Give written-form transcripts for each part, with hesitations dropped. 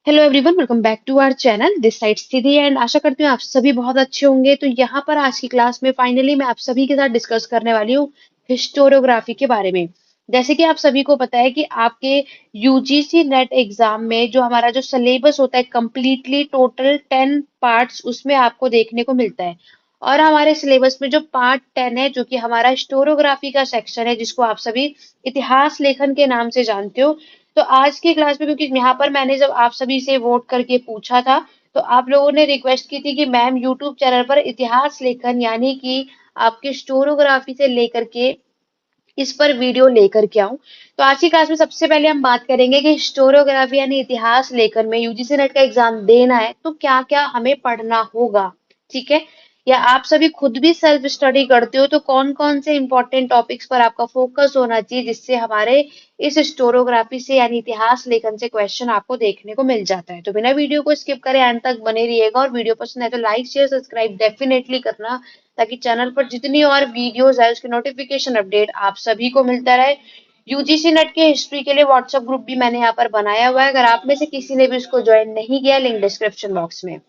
Hello everyone, welcome back to our channel. This side Sthiti and आशा करती हूँ आप सभी बहुत अच्छे होंगे। तो यहाँ पर आज की क्लास में फाइनली मैं आप सभी के साथ डिस्कस करने वाली हूँ हिस्टोरियोग्राफी के बारे में। जैसे कि आप सभी को पता है कि आपके यूजीसी नेट एग्जाम में जो हमारा जो सिलेबस होता है कंप्लीटली टोटल 10 पार्ट्स उसमें आपको देखने को मिलता है। और हमारे सिलेबस में जो पार्ट 10 है जो कि हमारा हिस्टोरियोग्राफी का सेक्शन है जिसको आप सभी इतिहास लेखन के नाम से जानते हो। तो आज की क्लास में क्योंकि यहाँ पर मैंने जब आप सभी से वोट करके पूछा था तो आप लोगों ने रिक्वेस्ट की थी कि मैम यूट्यूब चैनल पर इतिहास लेखन यानी कि आपके हिस्टोरियोग्राफी से लेकर के इस पर वीडियो लेकर के आऊं। तो आज की क्लास में सबसे पहले हम बात करेंगे कि हिस्टोरियोग्राफी यानी इतिहास लेखन में यूजीसी नेट का एग्जाम देना है तो क्या क्या हमें पढ़ना होगा। ठीक है, या आप सभी खुद भी सेल्फ स्टडी करते हो तो कौन कौन से इंपॉर्टेंट टॉपिक्स पर आपका फोकस होना चाहिए जिससे हमारे इस हिस्टोरियोग्राफी से यानी इतिहास लेखन से क्वेश्चन आपको देखने को मिल जाता है। तो बिना वीडियो को स्किप करे एंड तक बने रहिएगा और वीडियो पसंद है तो लाइक शेयर सब्सक्राइब डेफिनेटली करना ताकि चैनल पर जितनी और वीडियोस है उसके नोटिफिकेशन अपडेट आप सभी को मिलता रहे। यूजीसी नेट के हिस्ट्री के लिए व्हाट्सएप ग्रुप भी मैंने यहाँ पर बनाया हुआ है, अगर आप में से किसी ने भी उसको ज्वाइन नहीं किया लिंक डिस्क्रिप्शन बॉक्स में।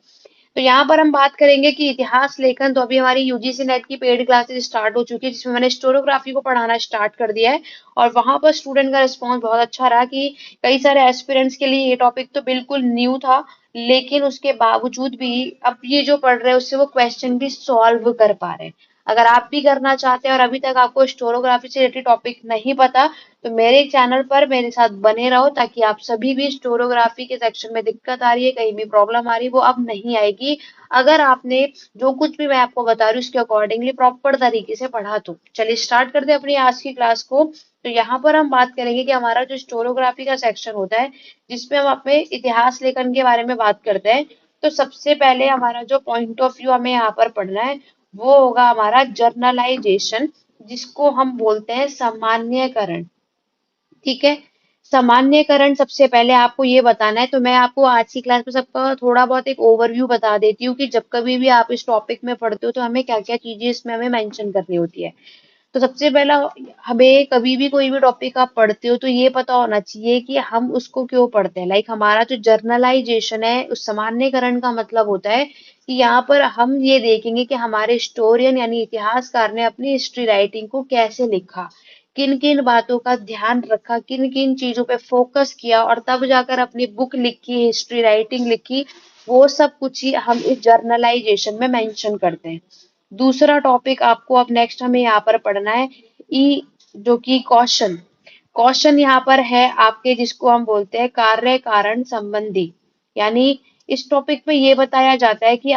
तो यहाँ पर हम बात करेंगे कि इतिहास लेखन तो अभी हमारी यूजीसी नेट की पेड क्लासेस स्टार्ट हो चुकी है जिसमें मैंने हिस्टोरियोग्राफी को पढ़ाना स्टार्ट कर दिया है। और वहां पर स्टूडेंट का रिस्पॉन्स बहुत अच्छा रहा कि कई सारे एस्पिरेंट्स के लिए ये टॉपिक तो बिल्कुल न्यू था, लेकिन उसके बावजूद भी अब ये जो पढ़ रहे हैं उससे वो क्वेश्चन भी सॉल्व कर पा रहे हैं। अगर आप भी करना चाहते हैं और अभी तक आपको हिस्टोरियोग्राफी से रिलेटेड टॉपिक नहीं पता तो मेरे चैनल पर मेरे साथ बने रहो ताकि आप सभी भी हिस्टोरियोग्राफी के सेक्शन में दिक्कत आ रही है, कहीं भी प्रॉब्लम आ रही है वो अब नहीं आएगी अगर आपने जो कुछ भी मैं आपको बता रही हूँ उसके अकॉर्डिंगली प्रॉपर तरीके से पढ़ा। तो चलिए स्टार्ट करते हैं अपनी आज की क्लास को। तो यहाँ पर हम बात करेंगे कि हमारा जो हिस्टोरियोग्राफी का सेक्शन होता है जिसमें हम अपने इतिहास लेखन के बारे में बात करते हैं। तो सबसे पहले हमारा जो पॉइंट ऑफ व्यू हमें यहाँ पर पढ़ना है वो होगा हमारा जर्नलाइजेशन, जिसको हम बोलते हैं सामान्यकरण। ठीक है, सामान्यकरण सबसे पहले आपको ये बताना है। तो मैं आपको आज की क्लास में सबका थोड़ा बहुत एक ओवरव्यू बता देती हूँ कि जब कभी भी आप इस टॉपिक में पढ़ते हो तो हमें क्या क्या चीजें इसमें हमें मेंशन करनी होती है। तो सबसे पहला, हमें कभी भी कोई भी टॉपिक आप पढ़ते हो तो ये पता होना चाहिए कि हम उसको क्यों पढ़ते हैं। लाइक हमारा जो जर्नलाइजेशन है उस सामान्यकरण का मतलब होता है कि यहाँ पर हम ये देखेंगे कि हमारे हिस्टोरियन यानी इतिहासकार ने अपनी हिस्ट्री राइटिंग को कैसे लिखा, किन किन बातों का ध्यान रखा, किन किन चीजों पे फोकस किया और तब जाकर अपनी बुक लिखी, हिस्ट्री राइटिंग लिखी। वो सब कुछ ही हम इस जर्नलाइजेशन में मेंशन करते हैं। दूसरा टॉपिक आपको अब नेक्स्ट हमें यहाँ पर पढ़ना है ई, जो कि क्वेश्चन। क्वेश्चन यहाँ पर है आपके जिसको हम बोलते हैं कार्य कारण संबंधी। यानी इस टॉपिक में ये बताया जाता है कि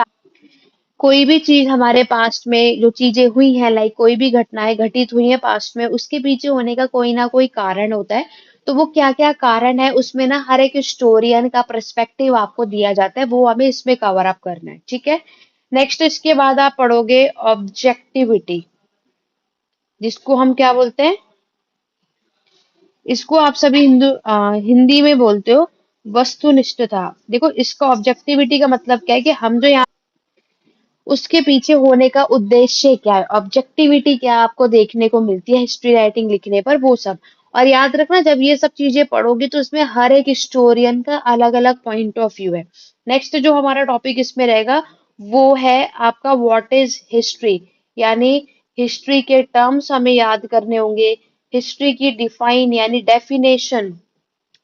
कोई भी चीज हमारे पास्ट में जो चीजें हुई हैं, लाइक कोई भी घटनाएं घटित हुई हैं पास्ट में, उसके पीछे होने का कोई ना कोई कारण होता है। तो वो क्या क्या कारण है उसमें ना हर एक हिस्टोरियन का पर्सपेक्टिव आपको दिया जाता है, वो हमें इसमें कवर अप करना है। ठीक है, नेक्स्ट इसके बाद आप पढ़ोगे ऑब्जेक्टिविटी, जिसको हम क्या बोलते हैं, इसको आप सभी हिंदी में बोलते हो वस्तुनिष्ठता। देखो इसका ऑब्जेक्टिविटी का मतलब क्या है कि हम जो यहाँ उसके पीछे होने का उद्देश्य क्या है, ऑब्जेक्टिविटी क्या आपको देखने को मिलती है हिस्ट्री राइटिंग लिखने पर, वो सब। और याद रखना जब ये सब चीजें पढ़ोगे तो इसमें हर एक हिस्टोरियन का अलग अलग पॉइंट ऑफ व्यू है। नेक्स्ट जो हमारा टॉपिक इसमें रहेगा वो है आपका व्हाट इज हिस्ट्री, यानी हिस्ट्री के टर्म्स हमें याद करने होंगे। हिस्ट्री की डिफाइन यानी डेफिनेशन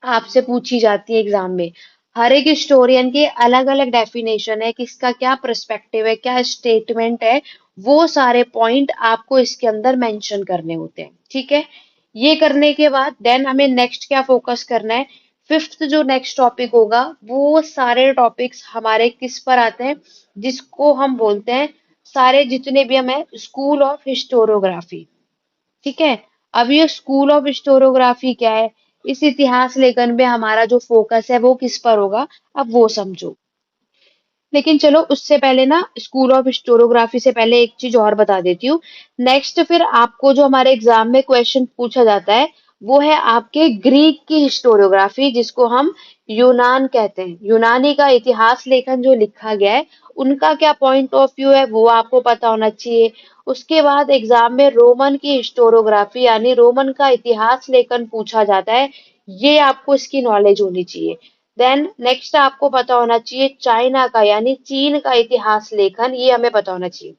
आपसे पूछी जाती है एग्जाम में। हर एक हिस्टोरियन के अलग अलग डेफिनेशन है, किसका क्या पर्सपेक्टिव है, क्या स्टेटमेंट है, वो सारे पॉइंट आपको इसके अंदर मेंशन करने होते हैं। ठीक है, ये करने के बाद देन हमें नेक्स्ट क्या फोकस करना है। फिफ्थ जो नेक्स्ट टॉपिक होगा वो सारे टॉपिक्स हमारे किस पर आते हैं, जिसको हम बोलते हैं सारे जितने भी हमें स्कूल ऑफ हिस्टोरियोग्राफी। ठीक है, अब ये स्कूल ऑफ हिस्टोरियोग्राफी क्या है, इस इतिहास लेखन में हमारा जो फोकस है वो किस पर होगा, अब वो समझो। लेकिन चलो उससे पहले ना स्कूल ऑफ हिस्टोरियोग्राफी से पहले एक चीज और बता देती हूँ। नेक्स्ट फिर आपको जो हमारे एग्जाम में क्वेश्चन पूछा जाता है वो है आपके ग्रीक की हिस्टोरियोग्राफी, जिसको हम यूनान कहते हैं। यूनानी का इतिहास लेखन जो लिखा गया है उनका क्या पॉइंट ऑफ व्यू है वो आपको पता होना चाहिए। उसके बाद एग्जाम में रोमन की हिस्टोरियोग्राफी यानी रोमन का इतिहास लेखन पूछा जाता है, ये आपको इसकी नॉलेज होनी चाहिए। देन नेक्स्ट आपको पता होना चाहिए चाइना का यानी चीन का इतिहास लेखन, ये हमें पता होना चाहिए।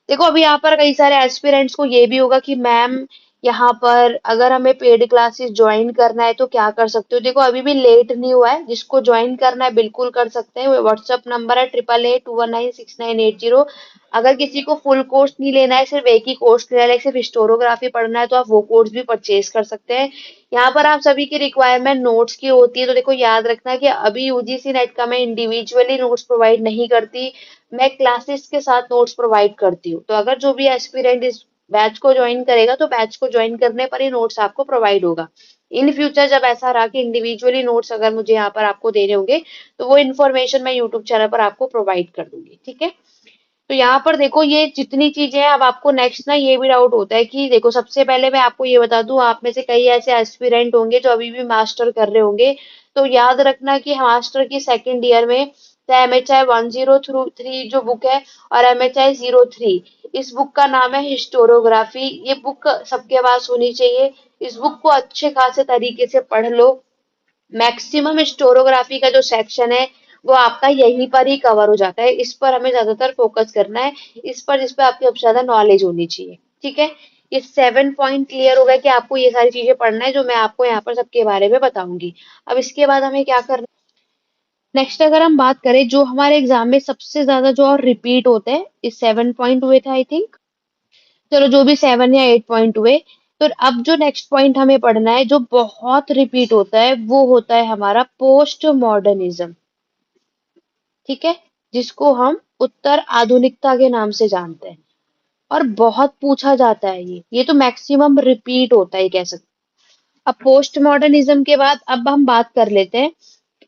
देखो अभी यहाँ पर कई सारे एस्पिरेंट्स को ये भी होगा कि मैम यहाँ पर अगर हमें पेड क्लासेस ज्वाइन करना है तो क्या कर सकते हो। देखो अभी भी लेट नहीं हुआ है, जिसको ज्वाइन करना है बिल्कुल कर सकते हैं। व्हाट्सअप नंबर है 8882196980। अगर किसी को फुल कोर्स नहीं लेना है, सिर्फ एक ही कोर्स लेना है, सिर्फ हिस्टोरोग्राफी पढ़ना है, तो आप वो कोर्स भी परचेज कर सकते हैं। यहाँ पर आप सभी की रिक्वायरमेंट नोट्स की होती है, तो देखो याद रखना कि अभी यूजीसी नेट का मैं इंडिविजुअली नोट्स प्रोवाइड नहीं करती, मैं क्लासेस के साथ नोट्स प्रोवाइड करती हूँ। तो अगर जो भी एस्पिरेंट इस बैच को ज्वाइन करेगा तो बैच को ज्वाइन करने पर ही नोट्स आपको प्रोवाइड होगा। इन फ्यूचर जब ऐसा रहा कि इंडिविजुअली नोट्स अगर मुझे यहाँ पर आपको देने होंगे तो वो इन्फॉर्मेशन मैं यूट्यूब चैनल पर आपको प्रोवाइड कर दूंगी, ठीक है। तो यहाँ पर देखो ये जितनी चीजें हैं, अब आपको नेक्स्ट ना ये भी डाउट होता है कि देखो सबसे पहले मैं आपको ये बता दूं, आप में से कई ऐसे एस्पिरेंट होंगे जो अभी भी मास्टर कर रहे होंगे। तो याद रखना कि मास्टर की सेकेंड ईयर में MHI 103 जो बुक है और MHI 03, इस बुक का नाम है हिस्टोरोग्राफी। ये बुक सबके पास होनी चाहिए। इस बुक को अच्छे खासे तरीके से पढ़ लो। मैक्सिमम हिस्टोरोग्राफी का जो सेक्शन है वो आपका यहीं पर ही कवर हो जाता है। इस पर हमें ज्यादातर फोकस करना है, इस पर आपकी सबसे ज्यादा नॉलेज होनी चाहिए, ठीक है। ये 7 पॉइंट क्लियर हो गया कि आपको ये सारी चीजें पढ़ना है जो मैं आपको यहाँ पर सबके बारे में बताऊंगी। अब इसके बाद हमें क्या करना है नेक्स्ट, अगर हम बात करें जो हमारे एग्जाम में सबसे ज्यादा जो और रिपीट होते हैं, इस 7 पॉइंट हुए थे आई थिंक, चलो जो भी 7 या 8 पॉइंट हुए। तो अब जो नेक्स्ट पॉइंट हमें पढ़ना है जो बहुत रिपीट होता है वो होता है हमारा पोस्ट मॉडर्निज्म, ठीक है, जिसको हम उत्तर आधुनिकता के नाम से जानते हैं और बहुत पूछा जाता है। ये तो मैक्सिमम रिपीट होता है कह सकते हैं। अब पोस्ट मॉडर्निज्म के बाद अब हम बात कर लेते हैं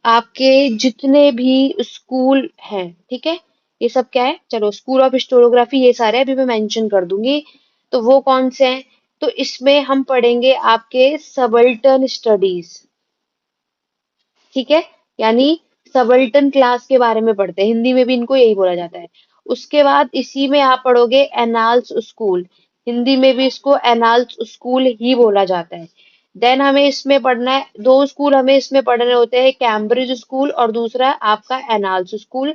आपके जितने भी स्कूल हैं, ठीक है। ये सब क्या है, चलो स्कूल ऑफ हिस्टोरियोग्राफी ये सारे अभी मैं मेंशन कर दूंगी। तो वो कौन से हैं, तो इसमें हम पढ़ेंगे आपके सबल्टन स्टडीज, ठीक है, यानी सबल्टन क्लास के बारे में पढ़ते हैं, हिंदी में भी इनको यही बोला जाता है। उसके बाद इसी में आप पढ़ोगे एनाल्स स्कूल, हिंदी में भी इसको एनाल्स स्कूल ही बोला जाता है। देन हमें इसमें पढ़ना है, दो स्कूल हमें इसमें पढ़ने होते हैं, कैम्ब्रिज स्कूल और दूसरा आपका एनाल्स स्कूल।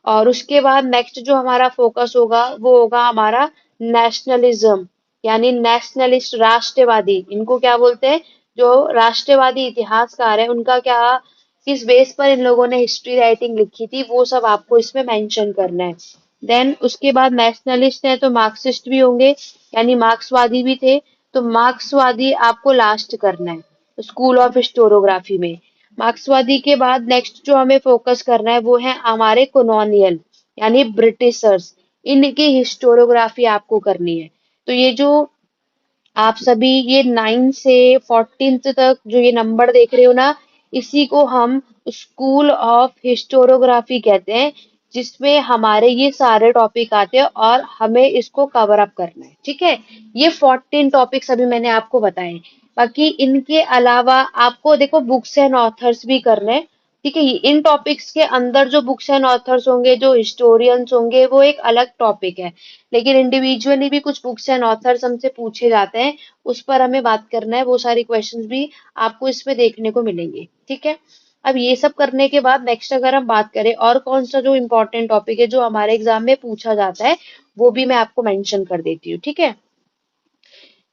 और उसके बाद नेक्स्ट जो हमारा फोकस होगा वो होगा हमारा नेशनलिज्म, यानी नेशनलिस्ट राष्ट्रवादी, इनको क्या बोलते हैं, जो राष्ट्रवादी इतिहासकार है उनका क्या, किस बेस पर इन लोगों ने हिस्ट्री राइटिंग लिखी थी, वो सब आपको इसमें मेंशन करना है। देन उसके बाद नेशनलिस्ट है तो मार्क्सिस्ट भी होंगे, यानी मार्क्सवादी भी थे, तो मार्क्सवादी आपको लास्ट करना है स्कूल ऑफ हिस्टोरियोग्राफी में। मार्क्सवादी के बाद नेक्स्ट जो हमें फोकस करना है वो है हमारे कॉलोनियल यानी ब्रिटिशर्स, इनकी हिस्टोरियोग्राफी आपको करनी है। तो ये जो आप सभी ये 9 से 14 तक जो ये नंबर देख रहे हो ना, इसी को हम स्कूल ऑफ हिस्टोरियोग्राफी कहते हैं, जिसमें हमारे ये सारे टॉपिक आते हैं और हमें इसको कवर अप करना है, ठीक है। ये 14 टॉपिक्स अभी मैंने आपको बताए। बाकी इनके अलावा आपको देखो बुक्स एंड ऑथर्स भी करने हैं, ठीक है। इन टॉपिक्स के अंदर जो बुक्स एंड ऑथर्स होंगे, जो हिस्टोरियंस होंगे, वो एक अलग टॉपिक है, लेकिन इंडिविजुअली भी कुछ बुक्स एंड ऑथर्स हमसे पूछे जाते हैं, उस पर हमें बात करना है। वो सारी क्वेश्चंस भी आपको इसमें देखने को मिलेंगे, ठीक है। अब ये सब करने के बाद नेक्स्ट अगर हम बात करें और कौन सा जो इम्पोर्टेंट टॉपिक है जो हमारे एग्जाम में पूछा जाता है, वो भी मैं आपको मेंशन कर देती हूँ, ठीक है।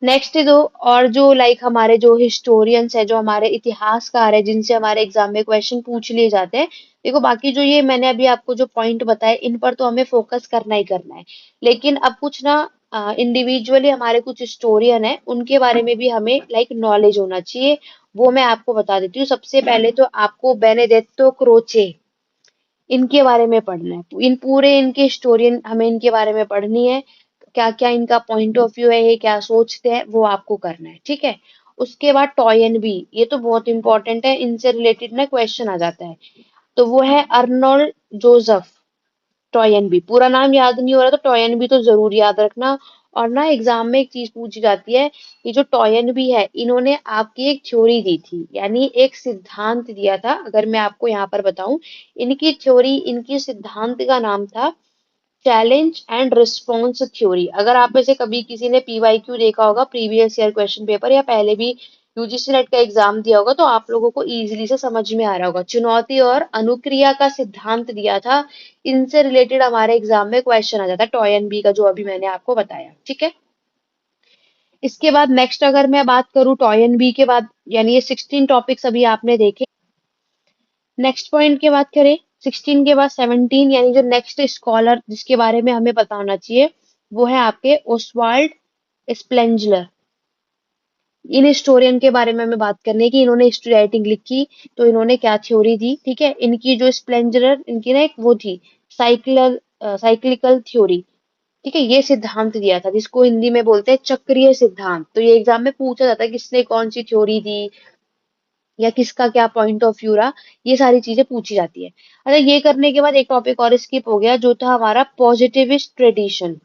नेक्स्ट दो और जो लाइक हमारे जो हिस्टोरियंस है, जो हमारे इतिहासकार है, जिनसे हमारे एग्जाम में क्वेश्चन पूछ लिए जाते हैं। देखो बाकी जो ये मैंने अभी आपको जो पॉइंट बताए इन पर तो हमें फोकस करना ही करना है, लेकिन अब कुछ ना इंडिविजुअली हमारे कुछ हिस्टोरियन है उनके बारे में भी हमें लाइक नॉलेज होना चाहिए। वो मैं आपको बता देती हूँ। सबसे पहले तो आपको बेनेडेत्तो क्रोचे, इनके बारे में पढ़ना है। इन पूरे इनके हिस्टोरियन हमें इनके बारे में पढ़नी है, क्या क्या इनका पॉइंट ऑफ व्यू है, ये क्या सोचते हैं, वो आपको करना है, ठीक है। उसके बाद टॉयन बी, ये तो बहुत इंपॉर्टेंट है, इनसे रिलेटेड ना क्वेश्चन आ जाता है। तो वो है अर्नोल्ड जोसेफ टॉयन बी, पूरा नाम याद नहीं हो रहा तो टॉयन बी तो जरूर याद रखना। और ना एग्जाम में एक चीज पूछी जाती है, ये जो टॉयन बी है इन्होंने आपकी एक थ्योरी दी थी, यानी एक सिद्धांत दिया था। अगर मैं आपको यहाँ पर बताऊं, इनकी थ्योरी, इनकी सिद्धांत का नाम था चैलेंज एंड रिस्पॉन्स थ्योरी। अगर आप में से कभी किसी ने PYQ देखा होगा, प्रीवियस ईयर क्वेश्चन पेपर, या पहले भी यूजीसी नेट का एग्जाम दिया होगा तो आप लोगों को इजीली से समझ में आ रहा होगा। चुनौती और अनुक्रिया का सिद्धांत दिया था, इनसे रिलेटेड हमारे एग्जाम में क्वेश्चन आ जाता है, टॉय एंड बी का जो अभी मैंने आपको बताया। ठीक है, इसके बाद नेक्स्ट अगर मैं बात करूं टॉय एंड बी के बाद, यानी ये 16 टॉपिक्स अभी आपने देखे। नेक्स्ट पॉइंट की बात करें, 16 के बाद 17 यानी जो नेक्स्ट स्कॉलर जिसके बारे में हमें पता होना चाहिए, वो है आपके ओसवाल्ड स्प्लेंजलर। इन हिस्टोरियन के बारे में हमें बात करनी है कि इन्होंने हिस्ट्री राइटिंग लिखी तो इन्होंने क्या थ्योरी दी। ठीक है, इनकी जो स्प्लेंजलर, इनकी ना एक वो थी साइक्लिकल थ्योरी। ठीक है, ये सिद्धांत दिया था जिसको हिंदी में बोलते हैं चक्रीय सिद्धांत। तो ये एग्जाम में पूछा जाता है किसने कौन सी थ्योरी दी या किसका क्या पॉइंट ऑफ व्यू रहा, ये सारी चीजें पूछी जाती है। अच्छा, ये करने के बाद एक टॉपिक और स्किप हो गया जो था हमारा पॉजिटिविस्ट ट्रेडिशन।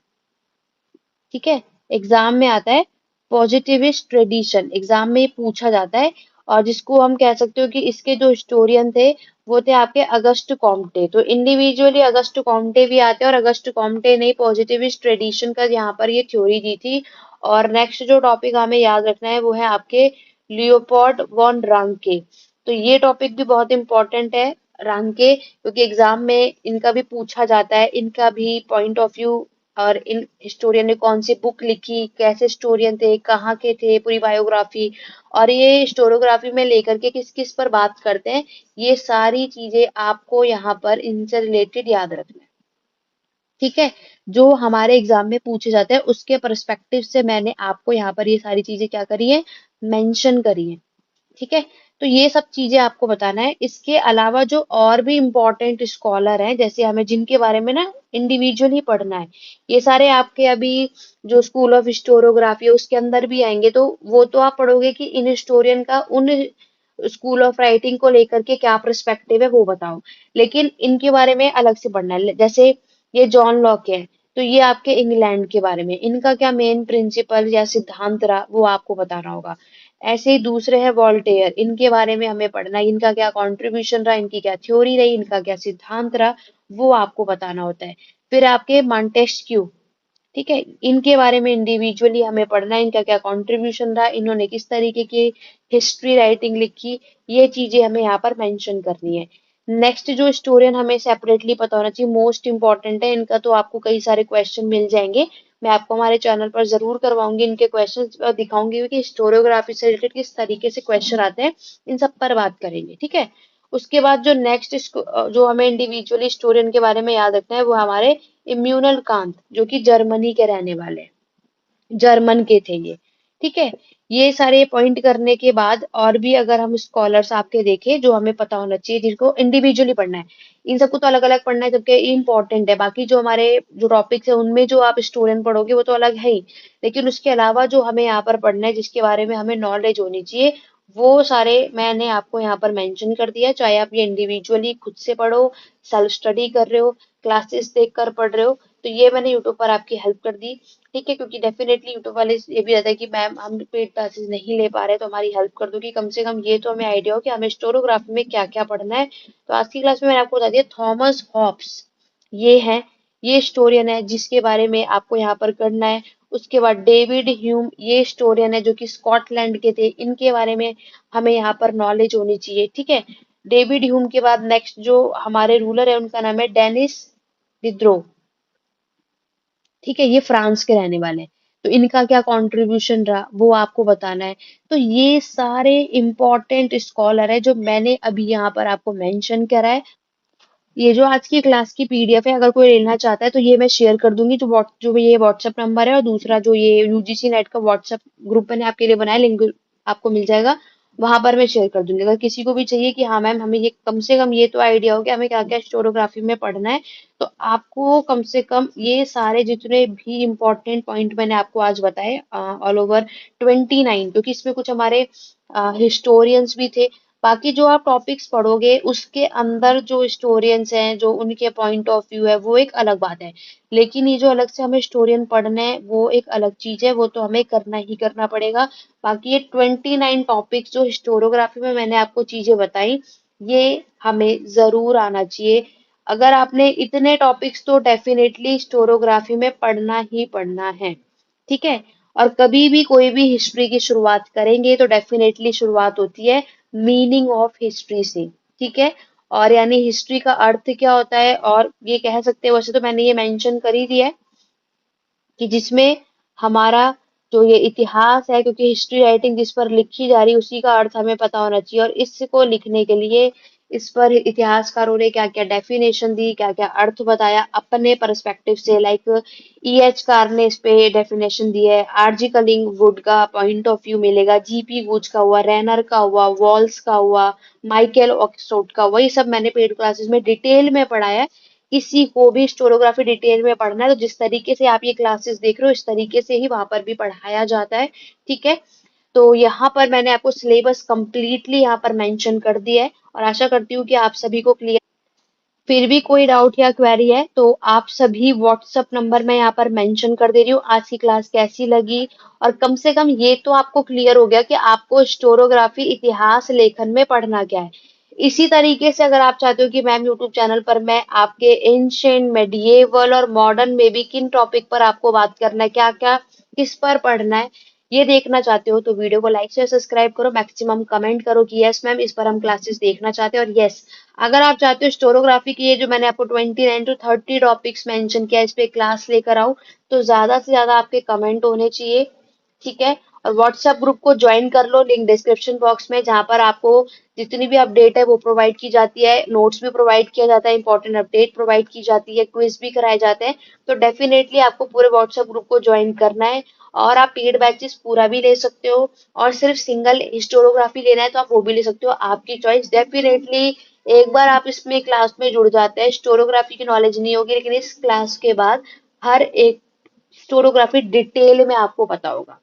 ठीक है, एग्जाम में आता है पॉजिटिविस्ट ट्रेडिशन, एग्जाम में ये पूछा जाता है। और जिसको हम कह सकते हो कि इसके जो हिस्टोरियन थे वो थे आपके अगस्ट कॉम्टे। तो इंडिविजुअली अगस्ट कॉम्टे भी आते हैं, और अगस्ट कॉम्टे ने पॉजिटिविस्ट ट्रेडिशन का यहाँ पर ये थ्योरी दी थी। और नेक्स्ट जो टॉपिक हमें याद रखना है वो है आपके लियोपोल्ड वॉन रांके। तो ये टॉपिक भी बहुत इंपॉर्टेंट है, रांके, क्योंकि एग्जाम में इनका भी पूछा जाता है, इनका भी पॉइंट ऑफ व्यू, और इन हिस्टोरियन ने कौन सी बुक लिखी, कैसे हिस्टोरियन थे, कहाँ के थे, पूरी बायोग्राफी, और ये हिस्टोरियोग्राफी में लेकर के किस किस पर बात करते हैं, ये सारी चीजें आपको यहाँ पर इनसे रिलेटेड याद रखना है। ठीक है, जो हमारे एग्जाम में पूछे जाते हैं उसके पर्सपेक्टिव से मैंने आपको यहाँ पर ये सारी चीजें क्या करी है, मेंशन करी है। ठीक है, तो ये सब चीजें आपको बताना है। इसके अलावा जो और भी इम्पोर्टेंट स्कॉलर हैं, जैसे हमें जिनके बारे में ना इंडिविजुअली पढ़ना है, ये सारे आपके अभी जो स्कूल ऑफ हिस्टोरियोग्राफी है उसके अंदर भी आएंगे। तो वो तो आप पढ़ोगे कि इन हिस्टोरियन का उन स्कूल ऑफ राइटिंग को लेकर के क्या पर्सपेक्टिव है वो बताओ, लेकिन इनके बारे में अलग से पढ़ना है। जैसे ये जॉन लॉक है, तो ये आपके इंग्लैंड के बारे में, इनका क्या मेन प्रिंसिपल या सिद्धांत रहा वो आपको बताना होगा। ऐसे ही दूसरे हैं वॉल्टेयर, इनके बारे में हमें पढ़ना है, इनका क्या कंट्रीब्यूशन रहा, इनकी क्या थ्योरी रही, इनका क्या सिद्धांत रहा, वो आपको बताना होता है। फिर आपके मॉन्टेस्क्यू, ठीक है, इनके बारे में इंडिविजुअली हमें पढ़ना है, इनका क्या कंट्रीब्यूशन रहा, इन्होंने किस तरीके की हिस्ट्री राइटिंग लिखी, ये चीजें हमें यहाँ पर मेंशन करनी है। नेक्स्ट जो स्टोरियन हमें सेपरेटली पता होना चाहिए, मोस्ट इंपॉर्टेंट है, इनका तो आपको कई सारे क्वेश्चन मिल जाएंगे, मैं आपको हमारे चैनल पर जरूर करवाऊंगी इनके क्वेश्चन, और दिखाऊंगी कि हिस्टोरियोग्राफी से रिलेटेड किस तरीके से क्वेश्चन आते हैं, इन सब पर बात करेंगे। ठीक है, उसके बाद जो नेक्स्ट जो हमें इंडिविजुअली स्टोरियन के बारे में याद रखना है वो हमारे इम्यूनल कांत, जो कि जर्मनी के रहने वाले हैं, जर्मन के थे ये। ठीक है, ये सारे पॉइंट करने के बाद और भी अगर हम स्कॉलर्स आपके देखें जो हमें पता होना चाहिए, जिनको इंडिविजुअली पढ़ना है, इन सबको तो अलग अलग पढ़ना है जबकि इंपॉर्टेंट है, बाकी जो हमारे जो टॉपिक्स है उनमें जो आप स्टूडेंट पढ़ोगे वो तो अलग है ही, लेकिन उसके अलावा जो हमें यहाँ पर पढ़ना है जिसके बारे में हमें नॉलेज होनी चाहिए, वो सारे मैंने आपको यहाँ पर मेंशन कर दिया। चाहे आप ये इंडिविजुअली खुद से पढ़ो, सेल्फ स्टडी कर रहे हो, क्लासेस देख कर पढ़ रहे हो, तो ये मैंने यूट्यूब पर आपकी हेल्प कर दी। ठीक है, क्योंकि डेफिनेटली यूट्यूब वाले ये भी रहता है कि मैम हम पेड क्लासेस नहीं ले पा रहे, तो हमारी हेल्प कर दो कि कम से कम ये तो हमें आइडिया हो कि हमें हिस्टोरियोग्राफी में क्या क्या पढ़ना है। तो आज की क्लास में मैंने आपको बता दिया, थॉमस हॉब्स ये है, ये हिस्टोरियन है जिसके बारे में आपको यहाँ पर करना है। उसके बाद डेविड ह्यूम, ये हिस्टोरियन है जो कि स्कॉटलैंड के थे, इनके बारे में हमें यहाँ पर नॉलेज होनी चाहिए। ठीक है, डेविड ह्यूम के बाद नेक्स्ट जो हमारे रूलर है उनका नाम है डेनिस डिद्रो। ठीक है, ये फ्रांस के रहने वाले हैं, तो इनका क्या कंट्रीब्यूशन रहा वो आपको बताना है। तो ये सारे इंपॉर्टेंट स्कॉलर है जो मैंने अभी यहाँ पर आपको मेंशन करा है। ये जो आज की क्लास की पीडीएफ है, अगर कोई लेना चाहता है तो ये मैं शेयर कर दूंगी, जो ये व्हाट्सएप नंबर है, और दूसरा जो ये यूजीसी नेट का व्हाट्सएप ग्रुप मैंने आपके लिए बनाया, लिंक आपको मिल जाएगा, वहां पर मैं शेयर कर दूंगी। अगर किसी को भी चाहिए कि हाँ मैम हमें ये कम से कम ये तो आइडिया हो कि हमें क्या क्या हिस्टोरियोग्राफी में पढ़ना है, तो आपको कम से कम ये सारे जितने भी इंपॉर्टेंट पॉइंट मैंने आपको आज बताए, ऑल ओवर 29, क्योंकि इसमें कुछ हमारे हिस्टोरियंस भी थे। बाकी जो आप टॉपिक्स पढ़ोगे उसके अंदर जो हिस्टोरियंस हैं, जो उनके पॉइंट ऑफ व्यू है, वो एक अलग बात है, लेकिन ये जो अलग से हमें हिस्टोरियन पढ़ना है वो एक अलग चीज है, वो तो हमें करना ही करना पड़ेगा। बाकी ये 29 टॉपिक्स जो हिस्टोरियोग्राफी में मैंने आपको चीजें बताई, ये हमें जरूर आना चाहिए। अगर आपने इतने टॉपिक्स तो डेफिनेटली हिस्टोरियोग्राफी में पढ़ना ही पढ़ना है। ठीक है, और कभी भी कोई भी हिस्ट्री की शुरुआत करेंगे तो डेफिनेटली शुरुआत होती है मीनिंग ऑफ हिस्ट्री से। ठीक है। और यानी हिस्ट्री का अर्थ क्या होता है, और ये कह सकते हैं, वैसे तो मैंने ये मेंशन कर ही दिया है कि जिसमें हमारा जो ये इतिहास है, क्योंकि हिस्ट्री राइटिंग जिस पर लिखी जा रही है उसी का अर्थ हमें पता होना चाहिए, और इसको लिखने के लिए इस पर इतिहासकारों ने क्या क्या डेफिनेशन दी, क्या क्या अर्थ बताया अपने पर्सपेक्टिव से। Like E.H. कार ने इस पे डेफिनेशन दी है, R.G. कलिंगवुड का पॉइंट ऑफ व्यू मिलेगा, G.P. गुज का हुआ, रैनर का हुआ, वॉल्स का हुआ, माइकल ऑक्सफोर्ड का हुआ। ये सब मैंने पेड क्लासेस में डिटेल में पढ़ाया है। किसी को भी स्टोरोग्राफी डिटेल में पढ़ना है तो जिस तरीके से आप ये क्लासेस देख रहे हो इस तरीके से ही वहां पर भी पढ़ाया जाता है। ठीक है। तो यहाँ पर मैंने आपको सिलेबस कंप्लीटली यहाँ पर मेंशन कर दिया है, और आशा करती हूँ कि आप सभी को क्लियर। फिर भी कोई डाउट या क्वेरी है तो आप सभी व्हाट्सएप नंबर मैं यहाँ पर मेंशन कर दे रही हूँ। आज की क्लास कैसी लगी, और कम से कम ये तो आपको क्लियर हो गया कि आपको स्टोरोग्राफी इतिहास लेखन में पढ़ना क्या है। इसी तरीके से अगर आप चाहते हो कि मैम यूट्यूब चैनल पर मैं आपके एंशिएंट, मेडिएवल और मॉडर्न में भी किन टॉपिक पर आपको बात करना है, क्या क्या किस पर पढ़ना है, ये देखना चाहते हो तो वीडियो को लाइक शेयर सब्सक्राइब करो, मैक्सिमम कमेंट करो कि यस मैम इस पर हम क्लासेस देखना चाहते हैं। और यस, अगर आप चाहते हो स्टोरोग्राफी की ये जो मैंने आपको 29 to 30 टॉपिक्स मेंशन किया इस पे क्लास लेकर आऊं, तो ज्यादा से ज्यादा आपके कमेंट होने चाहिए। ठीक है। और व्हाट्सएप ग्रुप को ज्वाइन कर लो, लिंक डिस्क्रिप्शन बॉक्स में, जहां पर आपको जितनी भी अपडेट है वो प्रोवाइड की जाती है, नोट्स भी प्रोवाइड किया जाता है, इंपॉर्टेंट अपडेट प्रोवाइड की जाती है, क्विज भी कराए जाते हैं। तो डेफिनेटली आपको पूरे व्हाट्सएप ग्रुप को ज्वाइन करना है, और आप पेड बैचेस पूरा भी ले सकते हो, और सिर्फ सिंगल हिस्टोरोग्राफी लेना है तो आप वो भी ले सकते हो, आपकी चॉइस। डेफिनेटली एक बार आप इसमें क्लास में जुड़ जाते हैं, स्टोरोग्राफी की नॉलेज नहीं होगी, लेकिन इस क्लास के बाद हर एक स्टोरोग्राफी डिटेल में आपको पता होगा,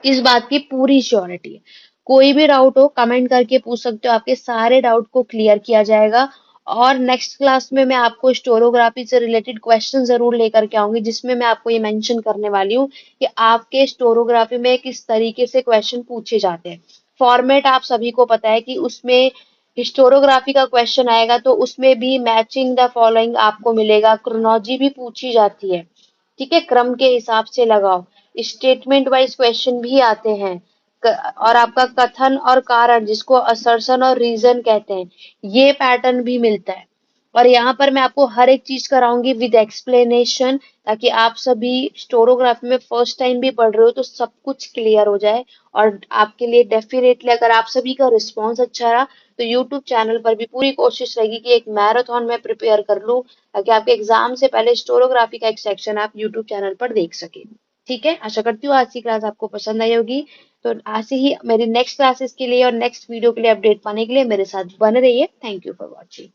इस बात की पूरी श्योरिटी है। कोई भी डाउट हो कमेंट करके पूछ सकते हो, आपके सारे डाउट को क्लियर किया जाएगा। और नेक्स्ट क्लास में मैं आपको स्टोरोग्राफी से रिलेटेड क्वेश्चन जरूर लेकर के आऊंगी, जिसमें मैं आपको ये मेंशन करने वाली हूँ कि आपके स्टोरोग्राफी में किस तरीके से क्वेश्चन पूछे जाते हैं। फॉर्मेट आप सभी को पता है कि उसमें हिस्टोरोग्राफी का क्वेश्चन आएगा तो उसमें भी मैचिंग द फॉलोइंग आपको मिलेगा, क्रोनोलॉजी भी पूछी जाती है। ठीक है, क्रम के हिसाब से लगाओ, स्टेटमेंट वाइज क्वेश्चन भी आते हैं, और आपका कथन और कारण जिसको असर्शन और रीजन कहते हैं, ये पैटर्न भी मिलता है। और यहाँ पर मैं आपको हर एक चीज कराऊंगी विद एक्सप्लेनेशन, ताकि आप सभी स्टोरोग्राफी में फर्स्ट टाइम भी पढ़ रहे हो तो सब कुछ क्लियर हो जाए। और आपके लिए डेफिनेटली अगर आप सभी का रिस्पॉन्स अच्छा रहा तो यूट्यूब चैनल पर भी पूरी कोशिश रहेगी कि एक मैराथन में प्रिपेयर कर लूं, ताकि आपके एग्जाम से पहले स्टोरोग्राफी का एक सेक्शन आप यूट्यूब चैनल पर देख सके। ठीक है, आशा करती हूँ आज की क्लास आपको पसंद आई होगी। तो आज से ही मेरी नेक्स्ट क्लासेस के लिए और नेक्स्ट वीडियो के लिए अपडेट पाने के लिए मेरे साथ बने रहिए। Thank you for watching.